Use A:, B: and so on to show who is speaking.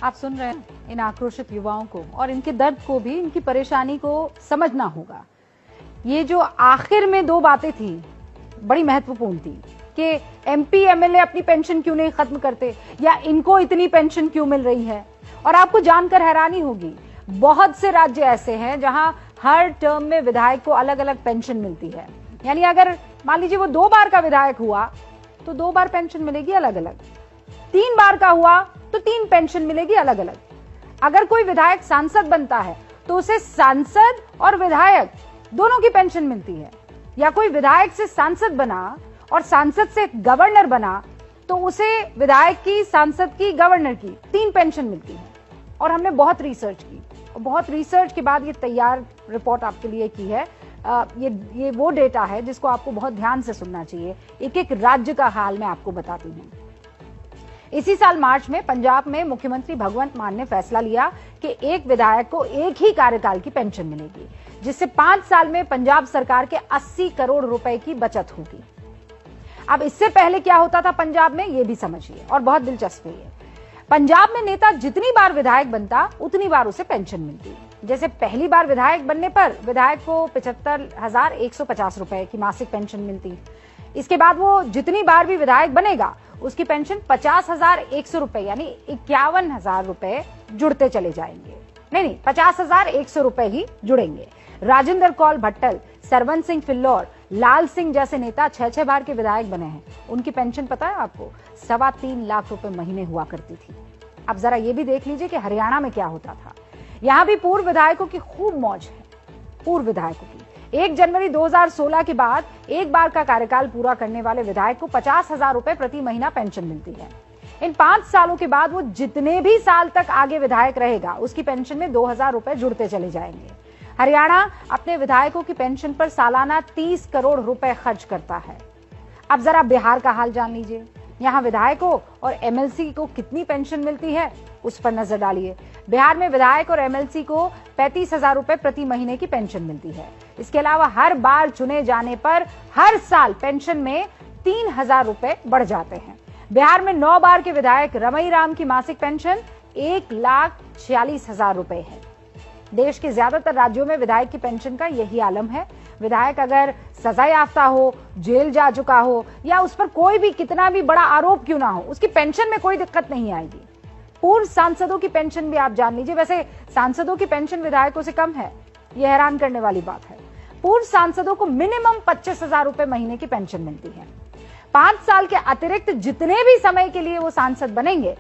A: आप सुन रहे हैं इन आक्रोशित युवाओं को, और इनके दर्द को भी, इनकी परेशानी को समझना होगा। ये जो आखिर में दो बातें थी बड़ी महत्वपूर्ण थी कि एमपी एमएलए अपनी पेंशन क्यों नहीं खत्म करते, या इनको इतनी पेंशन क्यों मिल रही है। और आपको जानकर हैरानी होगी, बहुत से राज्य ऐसे हैं जहां हर टर्म में विधायक को अलग अलग पेंशन मिलती है। यानी अगर मान लीजिए वो 2 बार का विधायक हुआ तो 2 बार पेंशन मिलेगी अलग अलग, 3 बार का हुआ तो 3 पेंशन मिलेगी अलग अलग। अगर कोई विधायक सांसद बनता है तो उसे सांसद और विधायक दोनों की पेंशन मिलती है, या कोई विधायक से सांसद बना और सांसद से गवर्नर बना तो उसे विधायक की, सांसद की, गवर्नर की 3 पेंशन मिलती है। और हमने बहुत रिसर्च की और बहुत रिसर्च के बाद ये तैयार रिपोर्ट आपके लिए की है। ये वो डेटा है जिसको आपको बहुत ध्यान से सुनना चाहिए। एक एक राज्य का हाल मैं आपको बताती हूँ। इसी साल मार्च में पंजाब में मुख्यमंत्री भगवंत मान ने फैसला लिया कि एक विधायक को एक ही कार्यकाल की पेंशन मिलेगी, जिससे 5 साल में पंजाब सरकार के 80 करोड़ रुपए की बचत होगी। अब इससे पहले क्या होता था पंजाब में, ये भी समझिए, और बहुत दिलचस्प है। पंजाब में नेता जितनी बार विधायक बनता उतनी बार उसे पेंशन मिलती। जैसे पहली बार विधायक बनने पर विधायक को 75,150 रुपए की मासिक पेंशन मिलती। इसके बाद वो जितनी बार भी विधायक बनेगा उसकी पेंशन 50,100 रुपए यानी 51,000 रुपए जुड़ते चले जाएंगे। नहीं, 50,100 रुपए ही जुड़ेंगे। राजेंद्र कौल भट्टल, सरवन सिंह फिल्लौर, लाल सिंह जैसे नेता 6 बार के विधायक बने हैं। उनकी पेंशन पता है आपको 3.25 लाख रुपए महीने हुआ करती थी। अब जरा ये भी देख लीजिए कि हरियाणा में क्या होता था। यहां भी पूर्व विधायकों की खूब मौज है। पूर्व विधायकों की 1 जनवरी 2016 के बाद एक बार का कार्यकाल पूरा करने वाले विधायक को 50,000 रुपए प्रति महीना पेंशन मिलती है। इन 5 सालों के बाद वो जितने भी साल तक आगे विधायक रहेगा उसकी पेंशन में 2,000 रुपए जुड़ते चले जाएंगे। हरियाणा अपने विधायकों की पेंशन पर सालाना 30 करोड़ रुपए खर्च करता है। अब जरा बिहार का हाल जान लीजिए। यहाँ विधायकों और एमएलसी को कितनी पेंशन मिलती है उस पर नजर डालिए। बिहार में विधायक और एमएलसी को 35,000 रुपए प्रति महीने की पेंशन मिलती है। इसके अलावा हर बार चुने जाने पर हर साल पेंशन में 3,000 रुपए बढ़ जाते हैं। बिहार में 9 बार के विधायक रमई राम की मासिक पेंशन 1,46,000 रुपए है। देश के ज्यादातर राज्यों में विधायक की पेंशन का यही आलम है। विधायक अगर सजा याफ्ता हो, जेल जा चुका हो, या उस पर कोई भी कितना भी बड़ा आरोप क्यों ना हो, उसकी पेंशन में कोई दिक्कत नहीं आएगी। पूर्व सांसदों की पेंशन भी आप जान लीजिए। वैसे सांसदों की पेंशन विधायकों से कम है, यह हैरान करने वाली बात है। पूर्व सांसदों को मिनिमम 25,000 रुपए महीने की पेंशन मिलती है। 5 साल के अतिरिक्त जितने भी समय के लिए वो सांसद बनेंगे